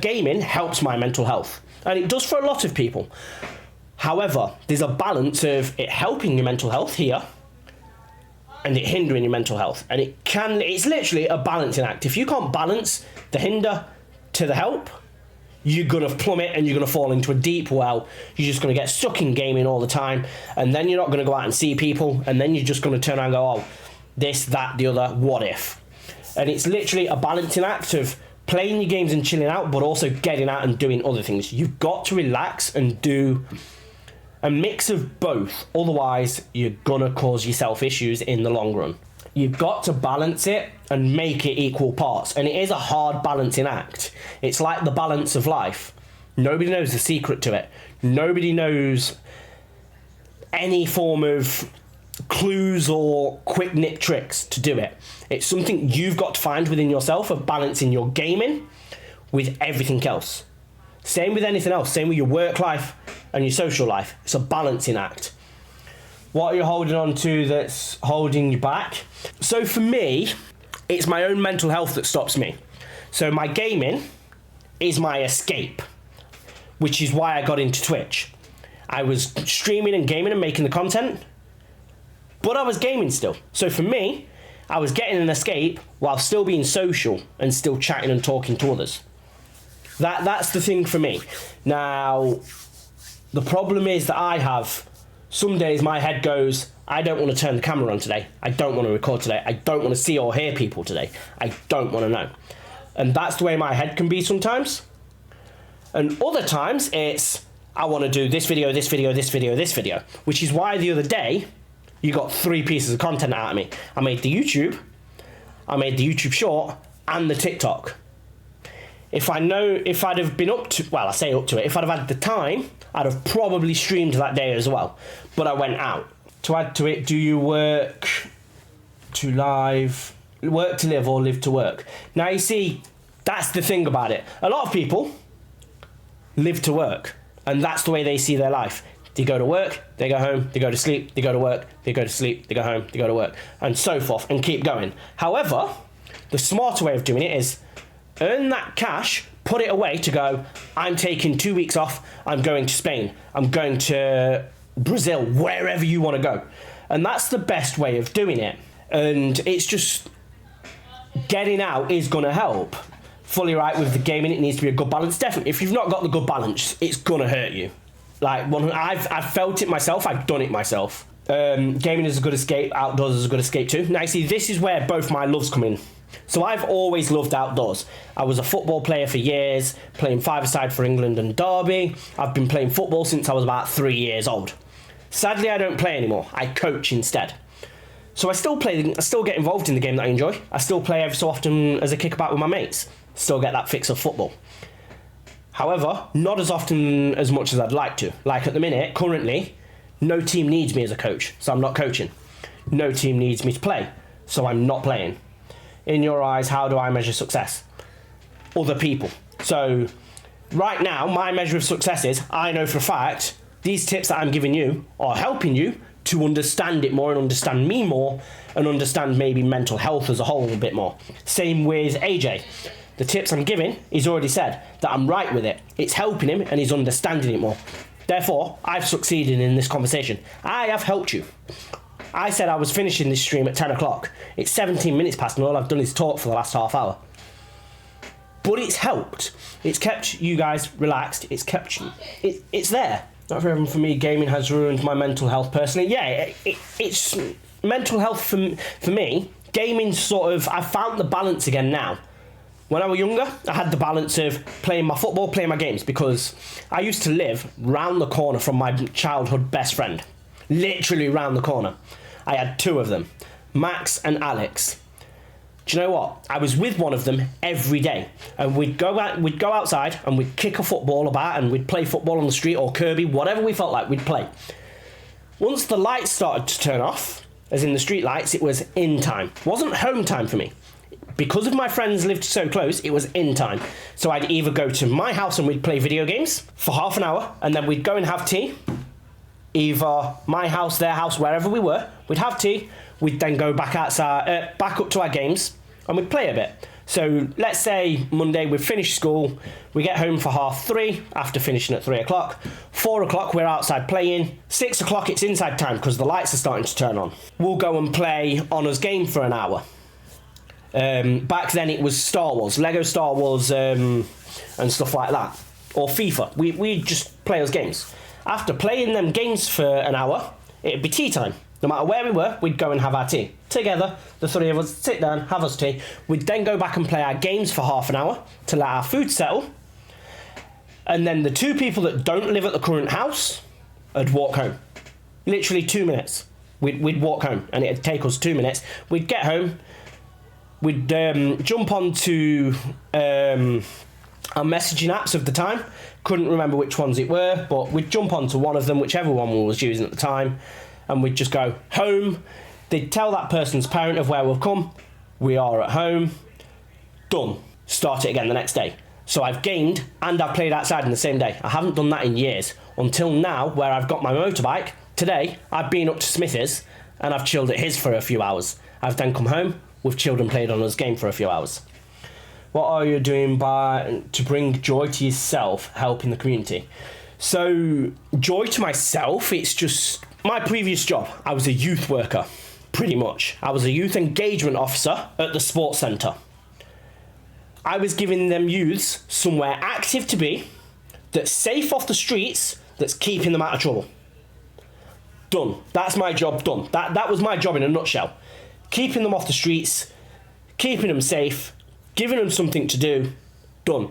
Gaming helps my mental health, and it does for a lot of people. However, there's a balance of it helping your mental health here and it hindering your mental health. And it's literally a balancing act. If you can't balance the hinder to the help, you're going to plummet and you're going to fall into a deep well. You're just going to get stuck in gaming all the time, and then you're not going to go out and see people, and then you're just going to turn around and go, oh, this, that, the other, what if? And it's literally a balancing act of playing your games and chilling out, but also getting out and doing other things. You've got to relax and do a mix of both. Otherwise, you're going to cause yourself issues in the long run. You've got to balance it and make it equal parts. And it is a hard balancing act. It's like the balance of life. Nobody knows the secret to it. Nobody knows any form of clues or quick nip tricks to do it. It's something you've got to find within yourself of balancing your gaming with everything else. Same with anything else. Same with your work life and your social life. It's a balancing act. What are you holding on to that's holding you back? So for me, it's my own mental health that stops me. So my gaming is my escape, which is why I got into Twitch. I was streaming and gaming and making the content, but I was gaming still. So for me, I was getting an escape while still being social and still chatting and talking to others. That's the thing for me. Now, the problem is that I have, some days my head goes, I don't want to turn the camera on today. I don't want to record today. I don't want to see or hear people today. I don't want to know. And that's the way my head can be sometimes. And other times it's, I want to do this video, this video, this video, this video. Which is why the other day, you got 3 pieces of content out of me. I made the YouTube, I made the YouTube short, and the TikTok. If I'd have been up to, well, I say up to it, if I'd have had the time, I'd have probably streamed that day as well. But I went out. To add to it, do you work to live or live to work? Now you see, that's the thing about it. A lot of people live to work, and that's the way they see their life. They go to work, they go home, they go to sleep, they go to work, they go to sleep, they go home, they go to work, and so forth, and keep going. However, the smarter way of doing it is earn that cash, put it away to go, I'm taking 2 weeks off, I'm going to Spain, I'm going to Brazil, wherever you want to go. And that's the best way of doing it. And it's just, getting out is going to help. Fully right with the gaming, it needs to be a good balance. Definitely, if you've not got the good balance, it's going to hurt you. Like, I've felt it myself, I've done it myself. Gaming is a good escape, outdoors is a good escape too. Now, you see, this is where both my loves come in. So I've always loved outdoors. I was a football player for years, playing five-a-side for England and Derby. I've been playing football since I was about 3 years old. Sadly, I don't play anymore. I coach instead. So I still get involved in the game that I enjoy. I still play every so often as a kickabout with my mates. Still get that fix of football. However, not as often as much as I'd like to. Like at the minute, currently, no team needs me as a coach, so I'm not coaching. No team needs me to play, so I'm not playing. In your eyes, how do I measure success? Other people. So right now, my measure of success is, I know for a fact, these tips that I'm giving you are helping you to understand it more and understand me more and understand maybe mental health as a whole a bit more. Same with AJ. The tips I'm giving, he's already said that I'm right with it. It's helping him and he's understanding it more. Therefore, I've succeeded in this conversation. I have helped you. I said I was finishing this stream at 10 o'clock. It's 17 minutes past and all I've done is talk for the last half hour. But it's helped. It's kept you guys relaxed. It's kept you... It's there. Not for everyone. For me, gaming has ruined my mental health personally. Yeah, it's mental health for me. Gaming sort of... I found the balance again now. When I was younger, I had the balance of playing my football, playing my games, because I used to live round the corner from my childhood best friend. Literally round the corner. I had 2 of them, Max and Alex. Do you know what? I was with one of them every day, and we'd go outside and we'd kick a football about and we'd play football on the street or Kirby, whatever we felt like, we'd play. Once the lights started to turn off, as in the street lights, it was in time. It wasn't home time for me. Because of my friends lived so close, it was in time. So I'd either go to my house and we'd play video games for half an hour, and then we'd go and have tea. Either my house, their house, wherever we were, we'd have tea. We'd then go back outside, back up to our games, and we'd play a bit. So let's say Monday we've finished school, we get home for 3:30 after finishing at 3 o'clock. 4 o'clock we're outside playing. 6 o'clock it's inside time because the lights are starting to turn on. We'll go and play Honours game for an hour. Back then it was Star Wars, Lego Star Wars and stuff like that. Or FIFA. We'd just play those games. After playing them games for an hour, it'd be tea time. No matter where we were, we'd go and have our tea. Together, the three of us sit down, have us tea. We'd then go back and play our games for half an hour to let our food settle. And then the two people that don't live at the current house would walk home. Literally 2 minutes. We'd walk home and it'd take us 2 minutes. We'd get home. We'd jump onto our messaging apps of the time. Couldn't remember which ones it were, but we'd jump onto one of them, whichever one we was using at the time. And we'd just go home. They'd tell that person's parent of where we've come. We are at home. Done. Start it again the next day. So I've gamed and I've played outside in the same day. I haven't done that in years. Until now, where I've got my motorbike. Today, I've been up to Smithy's and I've chilled at his for a few hours. I've then come home, we've chilled and played on his game for a few hours. What are you doing to bring joy to yourself, helping the community? So, joy to myself, it's just my previous job. I was a youth worker, pretty much. I was a youth engagement officer at the sports centre. I was giving them youths somewhere active to be, that's safe off the streets, that's keeping them out of trouble. Done. That's my job done. That was my job in a nutshell. Keeping them off the streets, keeping them safe, giving them something to do. Done.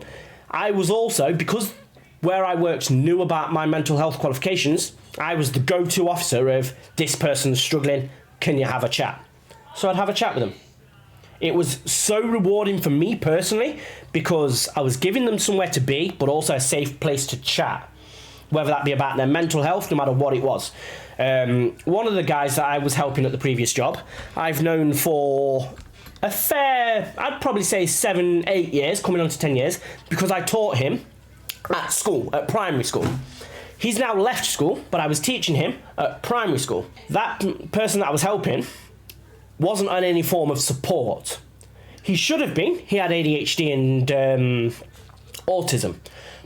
I was also, because where I worked knew about my mental health qualifications, I was the go-to officer of this person's struggling, can you have a chat? So I'd have a chat with them. It was so rewarding for me personally because I was giving them somewhere to be, but also a safe place to chat, whether that be about their mental health, no matter what it was. One of the guys that I was helping at the previous job, I've known for a fair, I'd probably say 7, 8 years, coming on to 10 years, because I taught him at school, at primary school. He's now left school, but I was teaching him at primary school. That person that I was helping wasn't on any form of support. He should have been. He had ADHD and autism,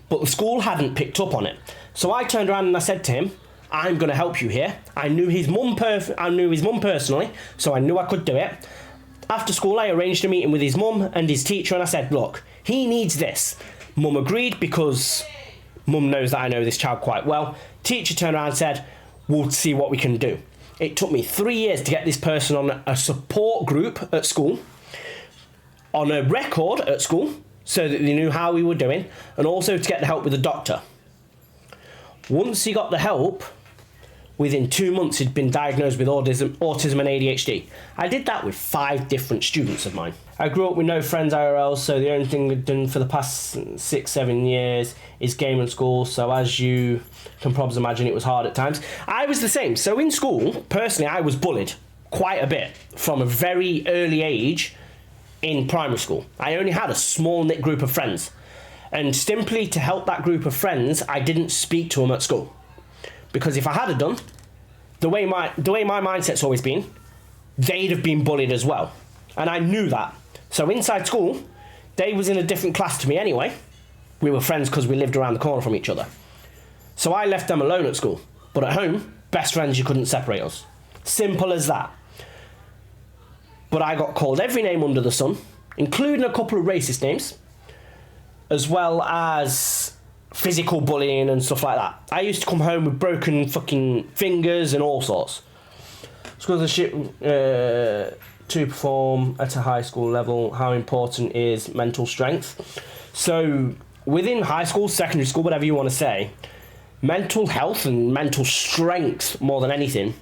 but the school hadn't picked up on it. So I turned around and I said to him, I'm going to help you here. I knew his mum personally, so I knew I could do it. After school, I arranged a meeting with his mum and his teacher, and I said, look, he needs this. Mum agreed because mum knows that I know this child quite well. Teacher turned around and said, we'll see what we can do. It took me 3 years to get this person on a support group at school, on a record at school, so that they knew how we were doing, and also to get the help with the doctor. Once he got the help, within 2 months he'd been diagnosed with autism and ADHD. I did that with 5 different students of mine. I grew up with no friends IRL, so the only thing we've done for the past 6, 7 years is game in school, so as you can probably imagine, it was hard at times. I was the same. So in school, personally, I was bullied quite a bit from a very early age in primary school. I only had a small knit group of friends. And simply to help that group of friends, I didn't speak to them at school. Because if I had done, the way my mindset's always been, they'd have been bullied as well. And I knew that. So inside school, they was in a different class to me anyway. We were friends because we lived around the corner from each other. So I left them alone at school. But at home, best friends, you couldn't separate us. Simple as that. But I got called every name under the sun, including a couple of racist names, as well as physical bullying and stuff like that. I used to come home with broken fucking fingers and all sorts. Scholarship to perform at a high school level, how important is mental strength? So within high school, secondary school, whatever you want to say, mental health and mental strength more than anything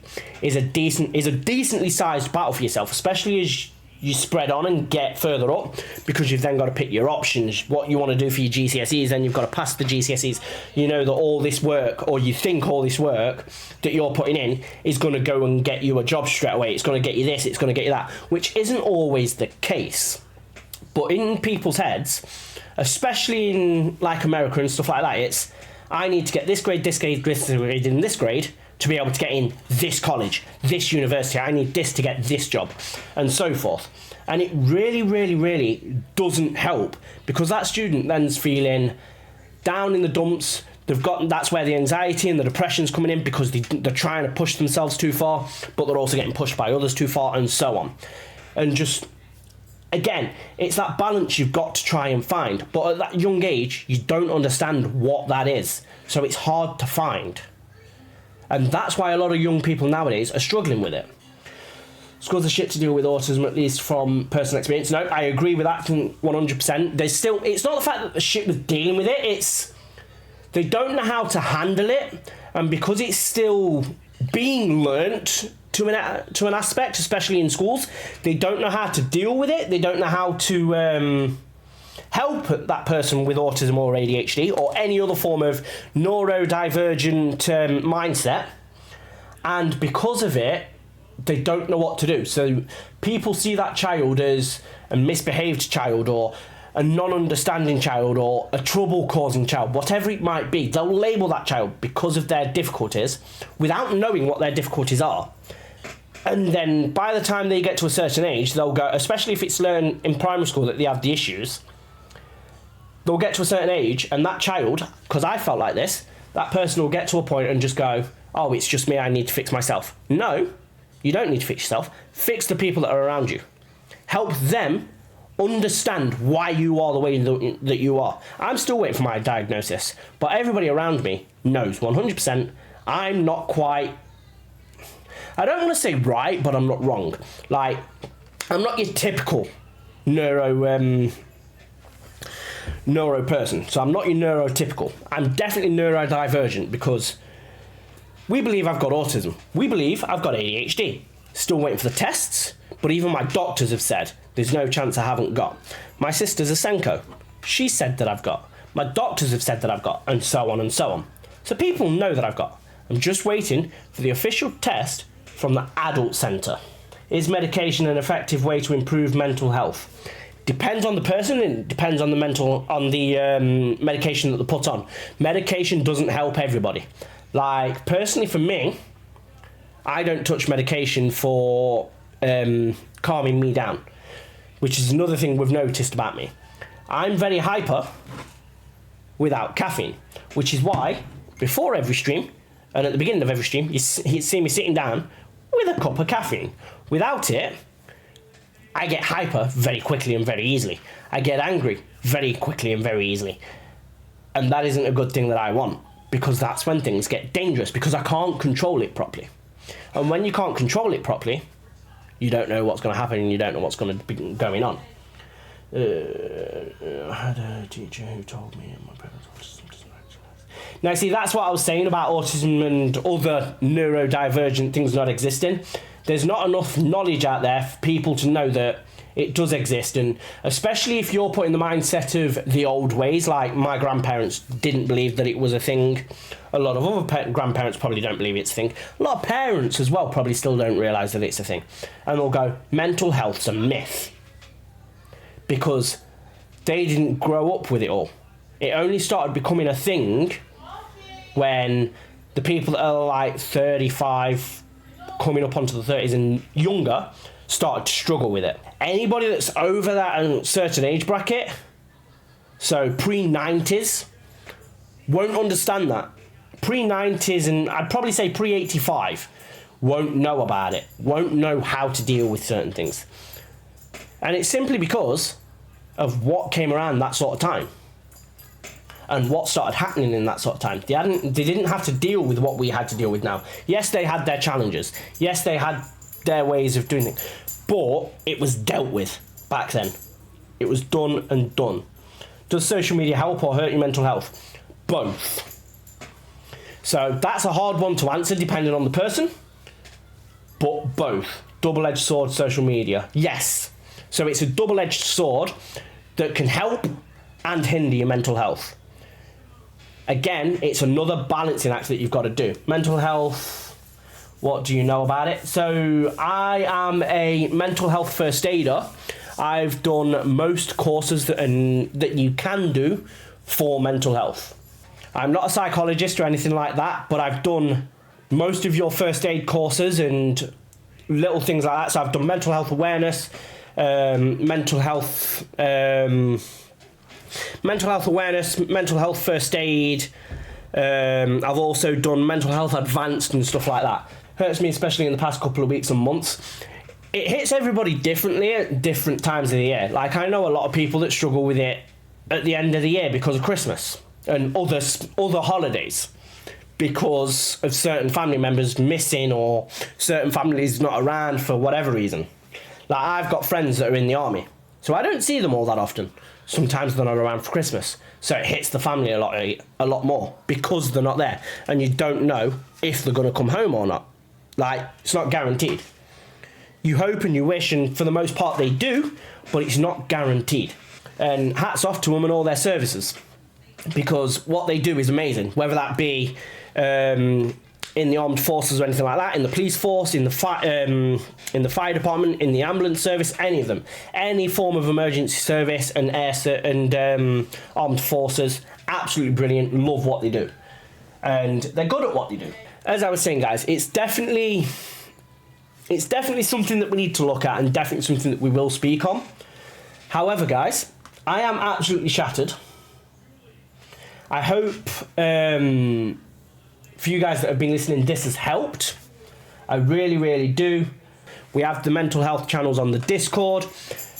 is a decently sized battle for yourself, especially as you spread on and get further up, because you've then got to pick your options, what you want to do for your GCSEs, then you've got to pass the GCSEs. You know that all this work, or you think all this work that you're putting in is going to go and get you a job straight away. It's going to get you this, it's going to get you that, which isn't always the case. But in people's heads, especially in like America and stuff like that, it's, I need to get this grade, this grade, this grade, and this grade to be able to get in this college, this university. I need this to get this job, and so forth. And it really, really, really doesn't help, because that student then's feeling down in the dumps. That's where the anxiety and the depression's coming in, because they're trying to push themselves too far, but they're also getting pushed by others too far, and so on. And just, again, it's that balance you've got to try and find. But at that young age, you don't understand what that is. So it's hard to find. And that's why a lot of young people nowadays are struggling with it. Schools are shit to deal with autism, at least from personal experience. No, I agree with that 100%. It's not the fact that they're shit with dealing with it, it's they don't know how to handle it, and because it's still being learnt to an aspect, especially in schools, they don't know how to deal with it. They don't know how to help that person with autism or ADHD or any other form of neurodivergent mindset, and because of it, they don't know what to do. So people see that child as a misbehaved child, or a non-understanding child, or a trouble-causing child, whatever it might be. They'll label that child because of their difficulties without knowing what their difficulties are. And then by the time they get to a certain age, they'll go, especially if it's learned in primary school that they have the issues, they'll get to a certain age, and that child, because I felt like this, that person will get to a point and just go, oh, it's just me, I need to fix myself. No, you don't need to fix yourself. Fix the people that are around you. Help them understand why you are the way that you are. I'm still waiting for my diagnosis, but everybody around me knows 100% I'm not quite, I don't want to say right, but I'm not wrong. Like, I'm not your typical neuro person, so I'm not your neurotypical. I'm definitely neurodivergent, because we believe I've got autism. We believe I've got ADHD. Still waiting for the tests, but even my doctors have said there's no chance I haven't got. My sister's a Senko. She said that I've got. My doctors have said that I've got, and so on and so on. So people know that I've got. I'm just waiting for the official test from the adult centre. Is medication an effective way to improve mental health? Depends on the person, and depends on the medication that they put on. Medication doesn't help everybody. Like, personally for me, I don't touch medication for calming me down, which is another thing we've noticed about me. I'm very hyper without caffeine, which is why before every stream and at the beginning of every stream, you see me sitting down with a cup of caffeine. Without it, I get hyper very quickly and very easily. I get angry very quickly and very easily. And that isn't a good thing that I want, because that's when things get dangerous, because I can't control it properly. And when you can't control it properly, you don't know what's going to happen, and you don't know what's going to be going on. I had a teacher who told me my parents autism doesn't actualize. Now, see, that's what I was saying about autism and other neurodivergent things not existing. There's not enough knowledge out there for people to know that it does exist, and especially if you're put in the mindset of the old ways, like my grandparents didn't believe that it was a thing. A lot of other grandparents probably don't believe it's a thing. A lot of parents as well probably still don't realise that it's a thing. And they'll go, mental health's a myth. Because they didn't grow up with it all. It only started becoming a thing when the people that are like 35, coming up onto the 30s and younger, started to struggle with it. Anybody that's over that certain age bracket, so pre-90s, won't understand that. Pre-90s, and I'd probably say pre-85, won't know about it, won't know how to deal with certain things. And it's simply because of what came around that sort of time and what started happening in that sort of time. They didn't have to deal with what we had to deal with now. Yes, they had their challenges. Yes, they had their ways of doing things. But it was dealt with back then. It was done and done. Does social media help or hurt your mental health? Both. So that's a hard one to answer depending on the person. But both. Double-edged sword, social media. Yes. So it's a double-edged sword that can help and hinder your mental health. Again, it's another balancing act that you've got to do. Mental health, what do you know about it? So I am a mental health first aider. I've done most courses that you can do for mental health. I'm not a psychologist or anything like that, but I've done most of your first aid courses and little things like that. So I've done mental health awareness, mental health awareness, mental health first aid. I've also done mental health advanced and stuff like that. Hurts me especially in the past couple of weeks and months. It hits everybody differently at different times of the year. Like, I know a lot of people that struggle with it at the end of the year because of Christmas and other holidays, because of certain family members missing or certain families not around for whatever reason. Like, I've got friends that are in the army, so I don't see them all that often. Sometimes they're not around for Christmas, so it hits the family a lot more because they're not there, and you don't know if they're going to come home or not. Like, it's not guaranteed. You hope and you wish, and for the most part they do, but it's not guaranteed. And hats off to them and all their services, because what they do is amazing, whether that be in the armed forces or anything like that, in the police force, in the fire department, in the ambulance service, any of them, any form of emergency service and armed forces, absolutely brilliant. Love what they do, and they're good at what they do. As I was saying, guys, it's definitely something that we need to look at, and definitely something that we will speak on. However, guys, I am absolutely shattered. I hope for you guys that have been listening, this has helped. I really, really do. We have the mental health channels on the Discord.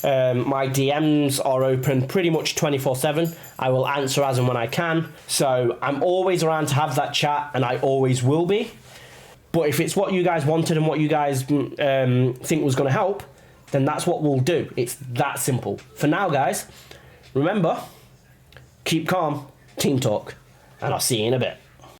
My DMs are open pretty much 24/7. I will answer as and when I can. So I'm always around to have that chat, and I always will be. But if it's what you guys wanted and what you guys think was going to help, then that's what we'll do. It's that simple. For now, guys, remember, keep calm, team talk, and I'll see you in a bit.